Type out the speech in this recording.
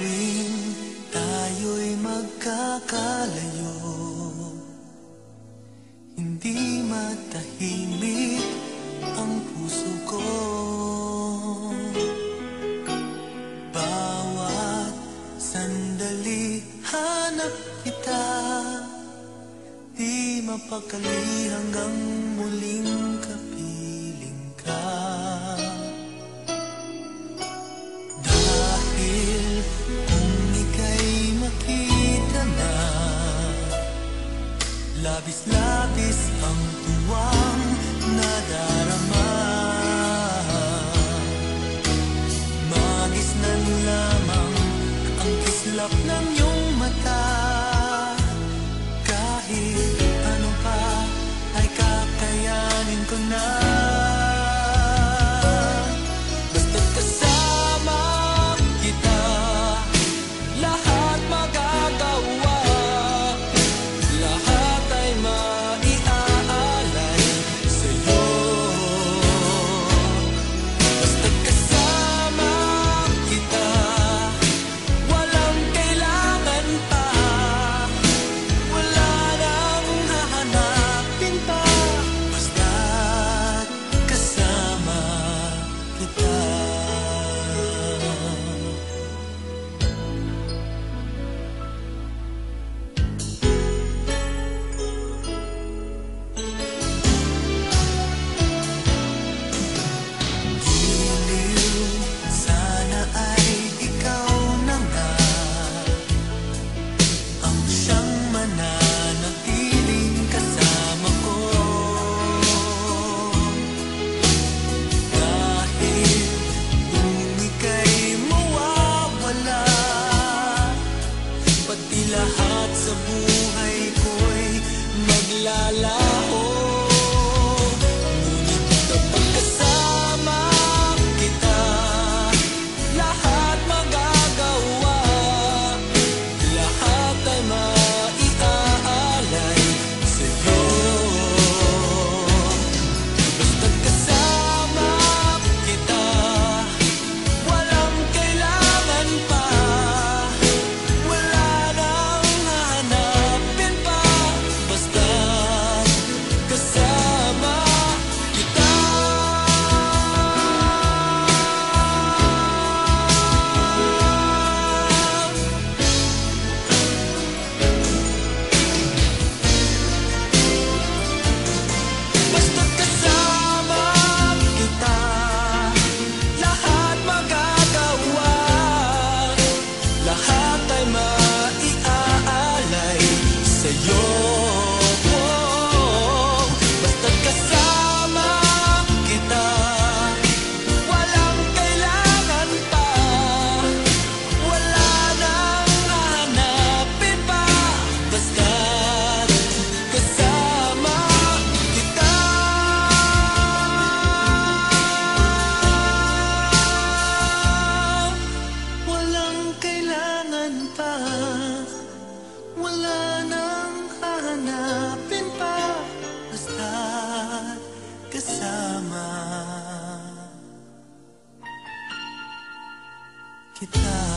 tuwing tayo'y magkakalayo, hindi matahimik ang puso ko. Bawat sandali hanap kita, di mapakali hanggang muling kapiling ka. Dahil kung ika'y makita na, labis-labis ang tuwang nadarama. Magisnan lamang ang kislap ng iyong mata. Kahit ano pa ay kakayanin ko na. Basta't kasama kita, lahat magagawa. Lahat ay maiaalay sa'yo. Basta't kasama kita, walang kailangan pa. Wala nang hahanapin pa. Basta't kasama kita. Giliw, sana ay ikaw na nga ang siyang mananatiling kasama ko. Dahil kung ika'y mawawala, pati lahat sa buhay ko'y maglalaho. Ngunit kapag kasama kita, lahat magagawa. Lahat ay maiaalay sa'yo. Basta't kasama kita, walang kailangan pa. Wala nang hahanapin pa. Basta't kasama kita. Basta't kasama kita, lahat magagawa. Lahat ay maiaalay sa'yo. Basta't kasama kita, walang kailangan pa. Wala nang hahanapin pa. Basta't kasama kita. Walang kailangan pa. Wala nang hahanapin pa. Basta't kasama kita.